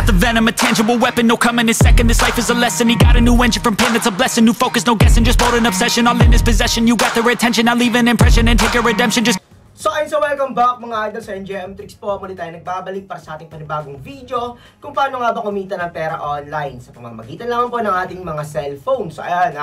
got the venom, a tangible weapon, no coming in second. This life is a lesson. He got a new engine from pain, it's a blessing. New focus, no guessing, just bold and obsession. All in his possession, you got their attention. Now leave an impression and take a redemption. Just So welcome back mga idol sa NJM Tricks po. Muli tayo nagbabalik para sa ating panibagong video kung paano nga ba kumita ng pera online sa pamamagitan lang po ng ating mga cellphone. So ayan,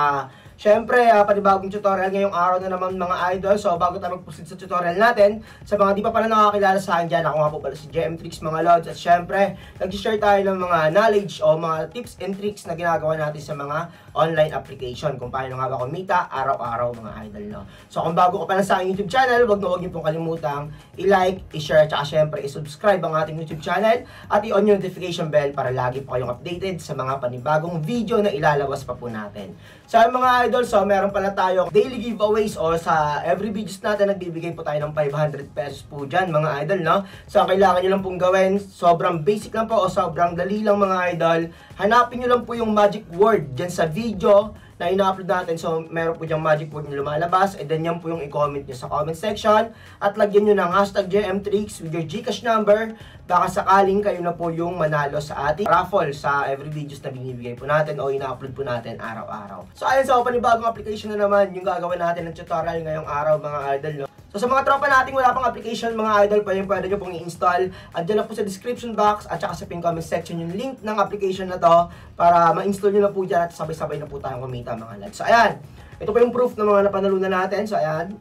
syempre, panibagong tutorial ngayong araw na naman mga idol. So bago tayo mag-proceed sa tutorial natin, sa mga di pa pala nakakilala sa akin dyan, ako nga po pala si JM Tricks mga lods. At syempre, nag-share tayo ng mga knowledge o mga tips and tricks na ginagawa natin sa mga online application kung paano nga ba kumita araw-araw mga idol, no? So kung bago ka pa lang sa aking YouTube channel, wag niyo pong kalimutang i-like, i-share, at syempre i-subscribe ang ating YouTube channel at i-on yung notification bell para lagi po kayong updated sa mga panibagong video na ilalabas pa po natin. So mga idol, so meron pala tayo daily giveaways o sa every videos natin nagbibigay po tayo ng 500 pesos po dyan mga idol, no? So ang kailangan nyo lang pong gawin, sobrang basic lang po o sobrang dali lang mga idol. Hanapin nyo lang po yung magic word dyan sa video na ina-upload natin. So, meron po diyang magic word na lumalabas. And then, yan po yung i-comment nyo sa comment section. At lagyan nyo ng hashtag JMTricks with your Gcash number. Baka sakaling kayo na po yung manalo sa ating raffle sa every videos na binibigay po natin o ina-upload po natin araw-araw. So, ayun, sa panibagong application na naman yung gagawin natin ng tutorial ngayong araw mga idol, no? So sa mga tropa nating wala pang application mga idol, pwede nyo pong i-install. Andiyan na po sa description box at saka sa pin comment section yung link ng application na to para ma-install nyo na po dyan at sabay-sabay na po tayong kumita mga lads. So ayan, ito po yung proof ng mga napanalunan natin. So ayan,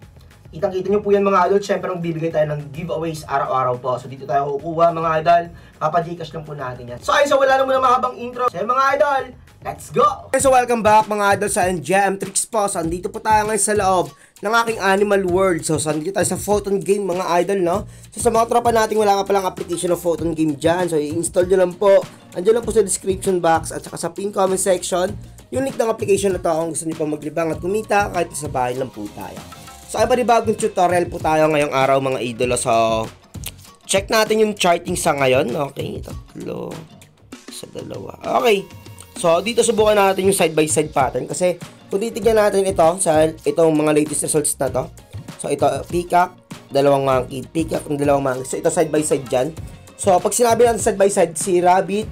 kitang-kita nyo po yan mga idol. Siyempre magbibigay tayo ng giveaways araw-araw po. So dito tayo kukuha mga idol. Papa-Gcash lang po natin yan. So ayun, so wala na muna mahabang intro. So mga idol, let's go! So welcome back mga idol sa NJM Tricks po. So andito po tayo ngayon sa loob ng aking Animal World. So andito tayo sa Photon Game mga idol, no? So sa mga tropa natin wala nga palang application ng Photon Game dyan. So i-install nyo lang po. Andiyan lang po sa description box at saka sa pin comment section yung link ng application na to kung gusto nyo pa maglibang at kumita kahit sa bahay lang po tayo. So ay panibagong tutorial po tayo ngayong araw mga idol. So check natin yung charting sa ngayon. Okay, 3 sa 2. Okay. So dito subukan natin yung side by side pattern kasi kung titignan natin ito sa itong mga latest results na to. So ito peacock, dalawang monkey, peacock ng dalawang monkey. So ito side by side dyan. So pag sinabi natin side by side, si rabbit,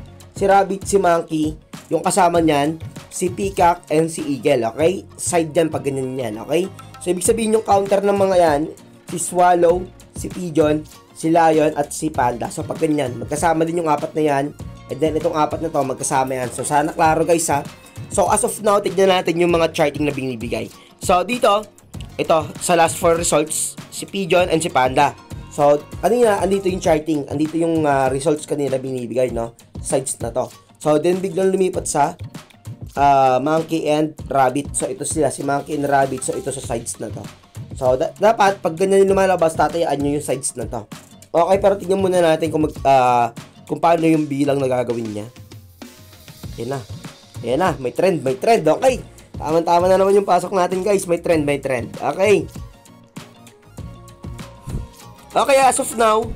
si monkey, yung kasama niyan, si peacock and si eagle, okay? Side dyan pag ganyan yan, okay? So ibig sabihin yung counter ng mga yan, si swallow, si pigeon, si lion at si panda. So pag ganyan, magkasama din yung apat na yan. And then itong apat na to magkasama yan. So sana klaro guys ha. So as of now, tignan natin yung mga charting na binibigay. So dito, ito sa last 4 results, si pigeon and si panda. So kanina andito yung charting, andito yung results kanina binibigay, no? Sides na to. So then biglang lumipat sa monkey and rabbit. So ito sila, si monkey and rabbit. So ito sa sides na to. So dapat pag ganyan yung lumalabas, tatayaan nyo yung sides na to. Okay, pero tignan muna natin kung paano yung bilang na gagawin niya. Yan na. Ayan na, may trend. Okay. Tama-tama na naman yung pasok natin, guys. May trend. Okay. Okay, as of now,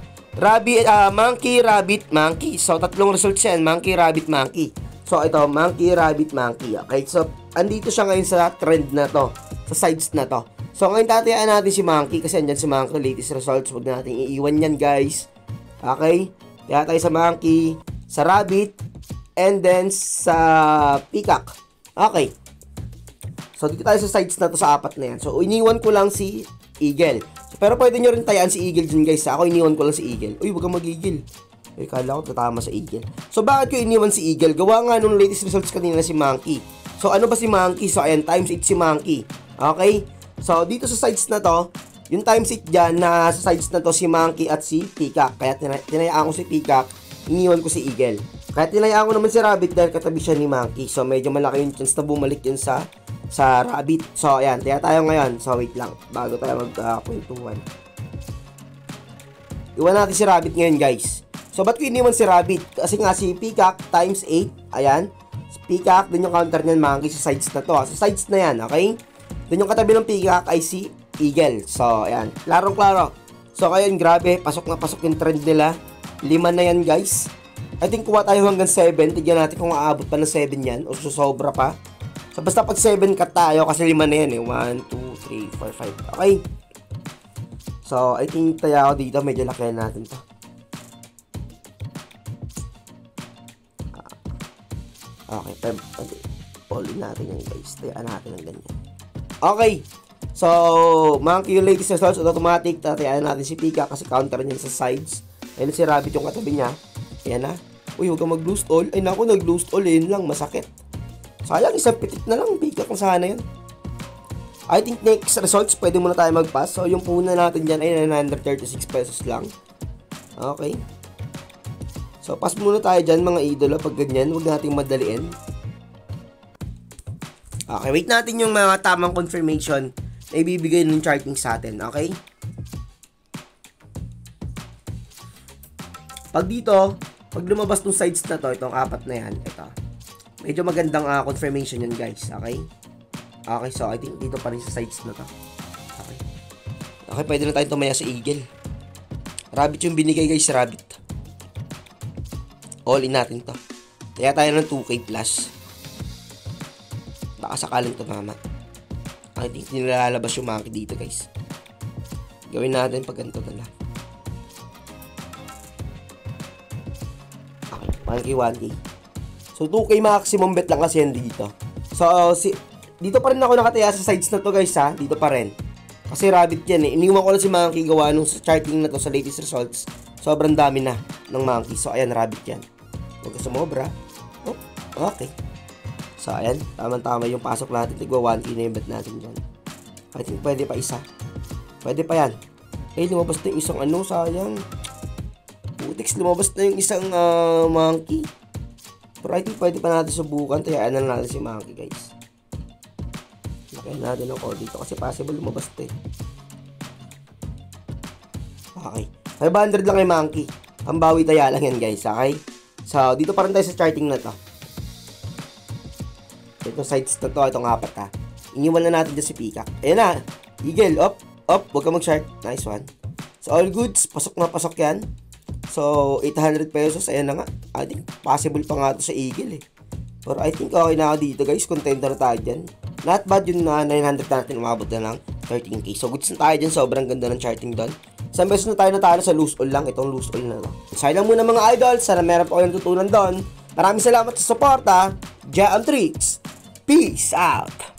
monkey, rabbit, monkey. So, 3 results yan. Monkey, rabbit, monkey. So, ito, monkey, rabbit, monkey. Okay, so, andito siya ngayon sa trend na to. Sa sides na to. So, ngayon tatayaan natin si monkey kasi andyan si monkey, latest results. Huwag natin iiwan yan, guys. Okay. Kaya tayo sa monkey, sa rabbit, and then sa peacock. Okay. So, dito tayo sa sides na to sa apat na yan. So, iniwan ko lang si eagle. So, pero pwede nyo rin tayaan si eagle dyan guys. Ako iniwan ko lang si eagle. Uy, huwag kang mag-eagle. Uy, kala ko tatama sa eagle. So, bakit ko iniwan si eagle? Gawa nga nung latest results kanina si monkey. So, ano ba si monkey? So, ayan, times 8 si monkey. Okay? So, dito sa sides na to, yung times 8 dyan, na sa sides na to si monkey at si peacock. Kaya tinayaan ko si peacock, iniwan ko si eagle. Kaya tinayaan ko naman si rabbit dahil katabi siya ni monkey. So, medyo malaki yung chance na bumalik yun sa rabbit. So, ayan. Kaya tayo ngayon. So, wait lang. Bago tayo magkwentuhan. Iwan natin si rabbit ngayon, guys. So, ba't ko iniwan si rabbit? Kasi nga si peacock times 8. Ayan. Si peacock, dun yung counter niyan, monkey sa sides na to. Sa sides na yan, okay? Dun yung katabi ng peacock ay si eagle. So, ayan. Klarong-klaro. So, ngayon, grabe. Pasok na pasok yung trend nila. 5 na yan, guys. I think kuha tayo hanggang 7. Tignan natin kung aabot pa ng 7 yan o susobra pa. So basta pag 7 cut tayo kasi 5 na yan eh. 1, 2, 3, 4, 5. Okay. So I think tayo ako dito. Medyo laki natin to. Okay, all in natin yan guys. Tayaan natin ng ganyan. Okay. So, Monkey yung latest results, automatic. Tatayaan natin si Pika kasi counter niya sa sides. Ayun si Rabbit yung katabi niya. Ayan na. Uy, huwag kang mag-boost all. Ay naku, nag-boost all. Yun lang, masakit. Sayang, isang pitik na lang. Pika kung sana yun. I think next results, pwede muna tayo mag-pass. So, yung puna natin dyan ay 936 pesos lang. Okay. So, pass muna tayo dyan mga idolo. Pag ganyan, huwag nating madaliin. Okay, wait natin yung mga tamang confirmation na ibibigay ng charting sa atin. Okay? Pag dito, pag lumabas ng sides na to, itong apat na yan, ito. Medyo magandang confirmation yan guys. Okay? Okay, so I think dito pa rin sa sides na to. Okay. Okay, pwede na tayo tumaya sa Eagle. Rabbit yung binigay guys, Rabbit. All in natin to. Kaya tayo ng 2K plus. Baka sakaling tumama. I think hindi nalalabas yung monkey dito guys. Gawin natin pag ganito na lang. Okay, monkey 1K. So 2K maximum bet lang kasi yan dito. So dito pa rin ako nakataya sa sides na to guys ha. Dito pa rin. Kasi rabbit yan eh. Iniwan ko lang si monkey gawa nung sa charting na to sa latest results. Sobrang dami na ng monkey. So ayan, rabbit yan. Huwag ka sumobra. Oh, okay. So ayan, tama-tama yung pasok natin. Tigwa 1K na yung bet natin dyan. I think pwede pa isa. Pwede pa yan. Eh, lumabas na yung isang ano, sayang. Putix, lumabas na yung isang monkey. Pero I think pwede pa natin subukan. Tayaan na natin si monkey guys. Lakayan natin ako dito kasi possible lumabas ito eh. Okay. 500 lang kay monkey. Ang bawi taya lang yan guys. Okay. So, dito pa rin tayo sa charting na to. Itong sides na to, itong apat ha. Iniwan na natin dyan si Peacock. Ayan na. Eagle, up. Huwag ka mag-shark. Nice one. So, all goods. Pasok na pasok yan. So, 800 pesos. Ayan na nga. I think possible pa nga ito sa Eagle eh. Pero I think okay na ako dito guys. Contento na tayo dyan. Not bad yung 900 natin. Umabot na lang 13K. So, goods na tayo dyan. Sobrang ganda ng charting doon. Isang beses na tayo natalo sa loose all lang. Itong loose all na to. So, lang muna mga idols. Sana meron po kayong natutunan doon. Maraming salamat sa support ha. Jam Tricks. Peace out.